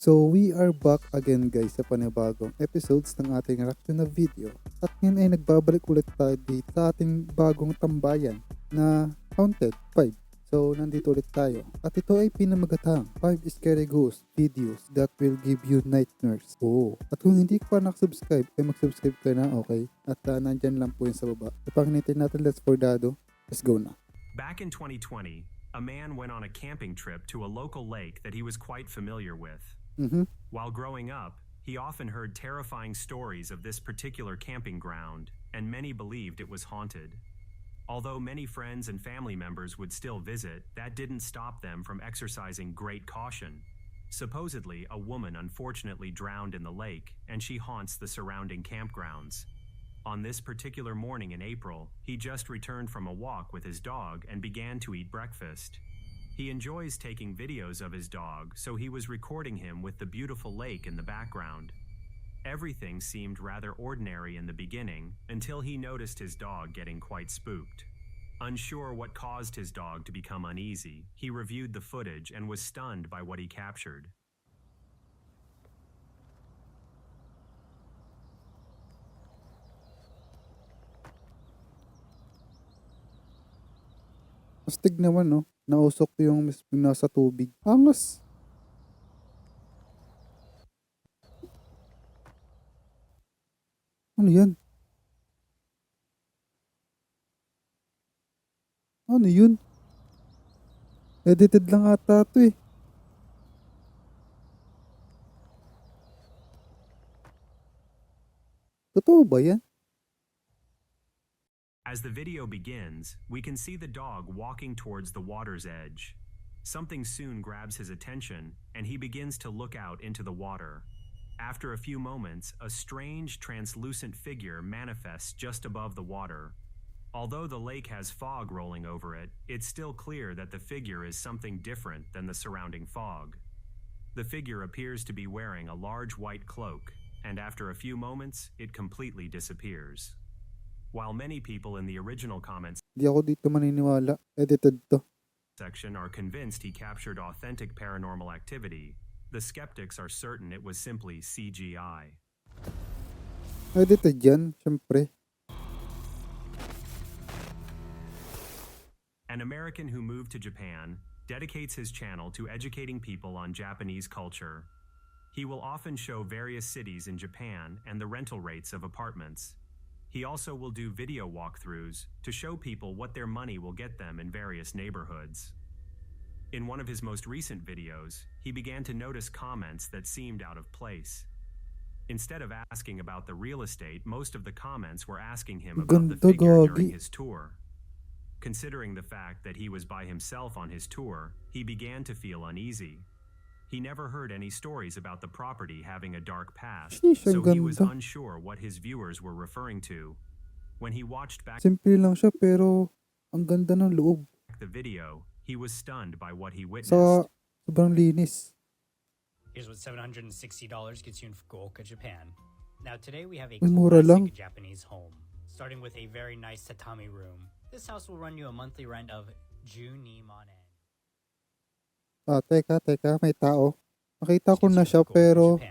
So we are back again guys sa panibagong episodes ng ating reaction na video. At ngayon ay nagbabalik ulit tayo dito sa ating bagong tambayan na Haunted 5. So nandito ulit tayo. At ito ay pinamagatang 5 scary ghost videos that will give you nightmares. At kung hindi ka pa nakasubscribe, ay mag-subscribe ka na, okay? At nandyan lang po yun sa baba. Ipanginitin natin, let's fordado. Let's go na. Back in 2020, a man went on a camping trip to a local lake that he was quite familiar with. While growing up, he often heard terrifying stories of this particular camping ground, and many believed it was haunted. Although many friends and family members would still visit, that didn't stop them from exercising great caution. Supposedly, a woman unfortunately drowned in the lake, and she haunts the surrounding campgrounds. On this particular morning in April, he just returned from a walk with his dog and began to eat breakfast. He enjoys taking videos of his dog, so he was recording him with the beautiful lake in the background. Everything seemed rather ordinary in the beginning, until he noticed his dog getting quite spooked. Unsure what caused his dog to become uneasy, he reviewed the footage and was stunned by what he captured. Astig naman, no? Nausok yung nasa tubig. Angas! Ano yan? Ano yun? Edited lang ata ito eh. Totoo ba yan? As the video begins, we can see the dog walking towards the water's edge. Something soon grabs his attention, and he begins to look out into the water. After a few moments, a strange, translucent figure manifests just above the water. Although the lake has fog rolling over it, it's still clear that the figure is something different than the surrounding fog. The figure appears to be wearing a large white cloak, and after a few moments, it completely disappears. While many people in the original comments Di ako dito maniniwala. Edited to. section are convinced he captured authentic paranormal activity, the skeptics are certain it was simply CGI. Edited yan, syempre. An American who moved to Japan dedicates his channel to educating people on Japanese culture. He will often show various cities in Japan and the rental rates of apartments. He also will do video walkthroughs to show people what their money will get them in various neighborhoods. In one of his most recent videos, he began to notice comments that seemed out of place. Instead of asking about the real estate, most of the comments were asking him about the figure during his tour. Considering the fact that he was by himself on his tour, he began to feel uneasy. He never heard any stories about the property having a dark past, so he was unsure what his viewers were referring to. When he watched back Simple lang siya pero ang ganda ng loob. the video, he was stunned by what he Sa witnessed. sobrang linis. Here's what $760 gets you in Fukuoka, Japan. Now today we have a Mura lang. classic Japanese home, starting with a very nice tatami room. This house will run you a monthly rent of 𝗙𝗎𝗪𝗪. Teka, may tao. Nakita ko na siya pero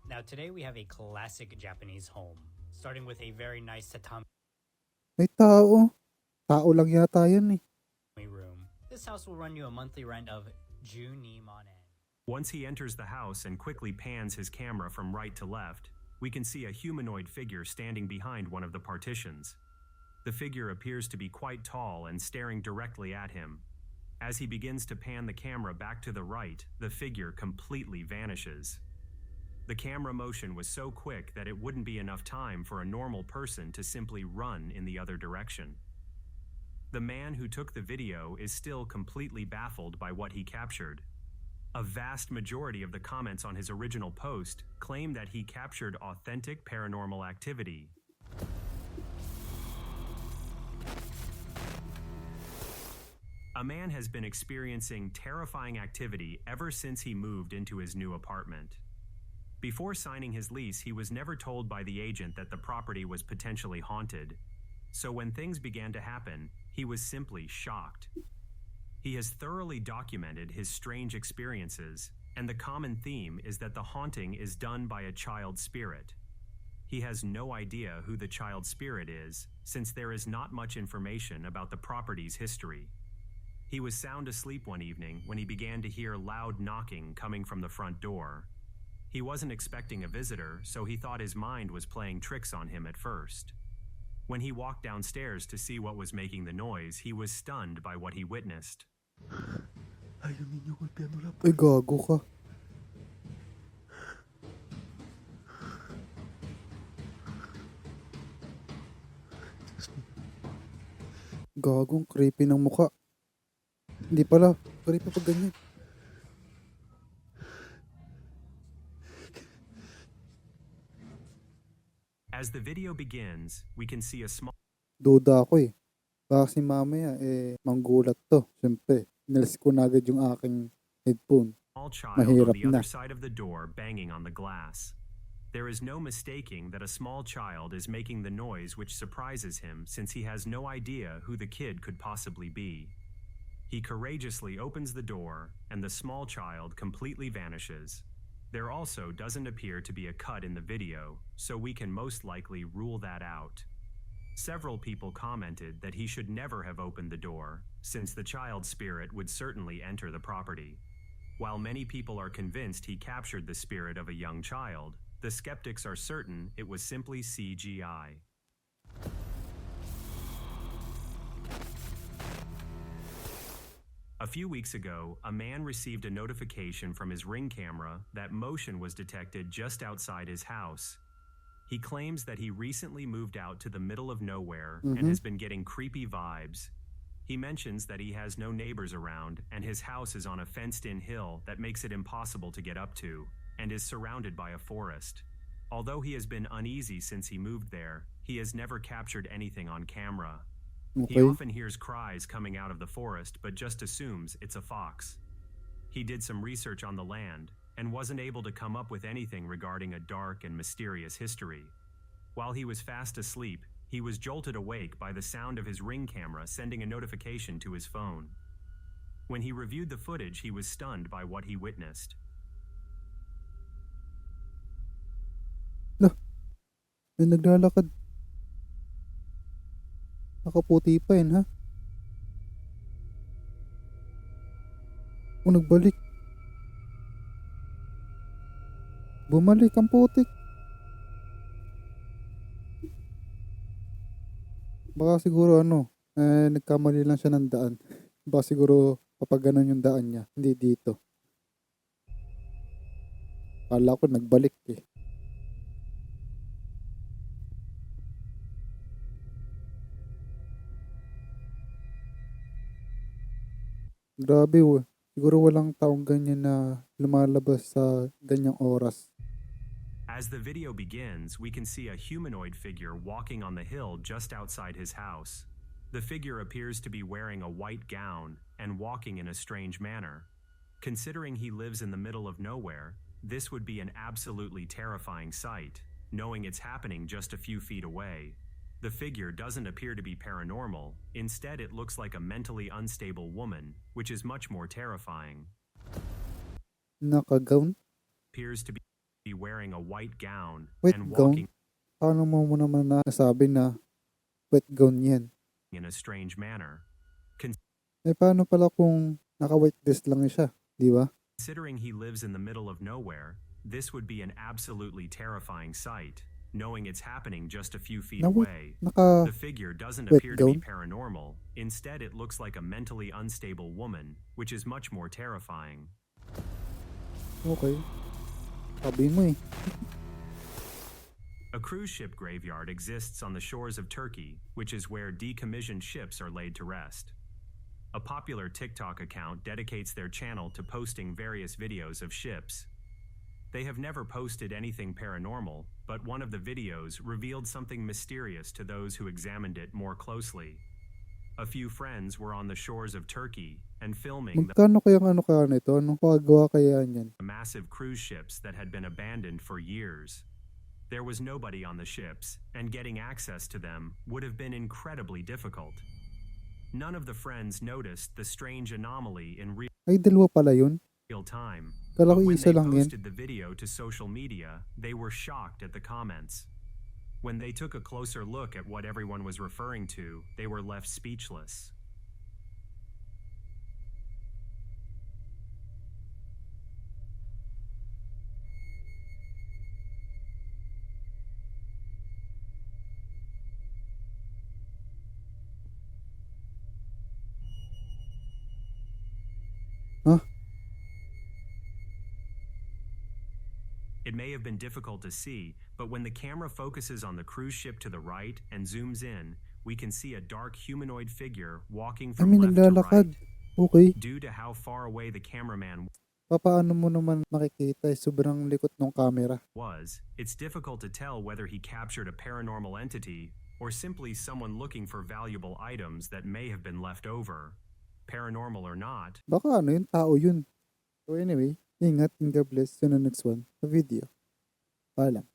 Now today we have a classic Japanese home, starting with a very nice tatami may tao. Tao lang yata yan eh. room. This house will run you a monthly rent of 𝗙𝗎𝗪𝗪. Once he enters the house and quickly pans his camera from right to left, we can see a humanoid figure standing behind one of the partitions. The figure appears to be quite tall and staring directly at him. As he begins to pan the camera back to the right, the figure completely vanishes. The camera motion was so quick that it wouldn't be enough time for a normal person to simply run in the other direction. The man who took the video is still completely baffled by what he captured. A vast majority of the comments on his original post claim that he captured authentic paranormal activity. A man has been experiencing terrifying activity ever since he moved into his new apartment. Before signing his lease, he was never told by the agent that the property was potentially haunted. So when things began to happen, he was simply shocked. He has thoroughly documented his strange experiences, and the common theme is that the haunting is done by a child spirit. He has no idea who the child spirit is, since there is not much information about the property's history. He was sound asleep one evening when he began to hear loud knocking coming from the front door. He wasn't expecting a visitor, so he thought his mind was playing tricks on him at first. When he walked downstairs to see what was making the noise, he was stunned by what he witnessed. Ay, gago ka. Gagong creepy ng mukha. Hindi pala. Creepy pag ganyan. As the video begins, we can see a small Duda ako eh. Baka si mamaya manggulat to. Siyempre, nilis ko na agad yung aking headphone. child on the other side of the door banging on the glass. There is no mistaking that a small child is making the noise, which surprises him since he has no idea who the kid could possibly be. He courageously opens the door, and the small child completely vanishes. There also doesn't appear to be a cut in the video, so we can most likely rule that out. Several people commented that he should never have opened the door, since the child's spirit would certainly enter the property. While many people are convinced he captured the spirit of a young child, the skeptics are certain it was simply CGI. A few weeks ago, a man received a notification from his Ring camera that motion was detected just outside his house. He claims that he recently moved out to the middle of nowhere and has been getting creepy vibes. He mentions that he has no neighbors around and his house is on a fenced-in hill that makes it impossible to get up to, and is surrounded by a forest. Although he has been uneasy since he moved there, he has never captured anything on camera. He often hears cries coming out of the forest but just assumes it's a fox. He did some research on the land and wasn't able to come up with anything regarding a dark and mysterious history. While he was fast asleep, he was jolted awake by the sound of his Ring camera sending a notification to his phone. When he reviewed the footage, he was stunned by what he witnessed. May naglalakad. Nakaputi pa yun, ha? O, nagbalik. Bumalik ang putik. Baka siguro nagkamali lang siya ng daan. Baka siguro kapag ganun yung daan niya, hindi dito. Kala ko nagbalik eh. Grabe siguro walang taong ganyan na lumalabas sa ganyang oras. As the video begins, we can see a humanoid figure walking on the hill just outside his house. The figure appears to be wearing a white gown and walking in a strange manner. Considering he lives in the middle of nowhere, this would be an absolutely terrifying sight, knowing it's happening just a few feet away. The figure doesn't appear to be paranormal. Instead, it looks like a mentally unstable woman, which is much more terrifying. Naka-gown? Appears to be wearing a white gown Wet and walking gown? Paano mo naman nasabi na wet gown yan? In a strange manner. Paano pala kung naka-white dress lang siya, di ba? Considering he lives in the middle of nowhere, this would be an absolutely terrifying sight. Knowing it's happening just a few feet away, the figure doesn't appear to be paranormal. Instead, it looks like a mentally unstable woman, which is much more terrifying. Okay. Sabi mo eh. A cruise ship graveyard exists on the shores of Turkey, which is where decommissioned ships are laid to rest. A popular TikTok account dedicates their channel to posting various videos of ships. They have never posted anything paranormal, but one of the videos revealed something mysterious to those who examined it more closely. A few friends were on the shores of Turkey and filming Magkano kaya kaya nito? Anong pagawa kaya niyan? the massive cruise ships that had been abandoned for years. There was nobody on the ships, and getting access to them would have been incredibly difficult. None of the friends noticed the strange anomaly in Ay, dalawa pala yun? real time, Kala But ko when isa they lang yan. posted the video to social media, they were shocked at the comments. When they took a closer look at what everyone was referring to, they were left speechless. Huh? It may have been difficult to see, but when the camera focuses on the cruise ship to the right and zooms in, we can see a dark humanoid figure walking I from mean, left to naglalakad. right. Okay. Due to how far away the cameraman Papaano mo naman makikita? Sobrang likot ng camera. was, it's difficult to tell whether he captured a paranormal entity or simply someone looking for valuable items that may have been left over. Paranormal or not, Baka ano yun, tao yun. So anyway, ingat and God bless. See you on the next one, a video. Paalam.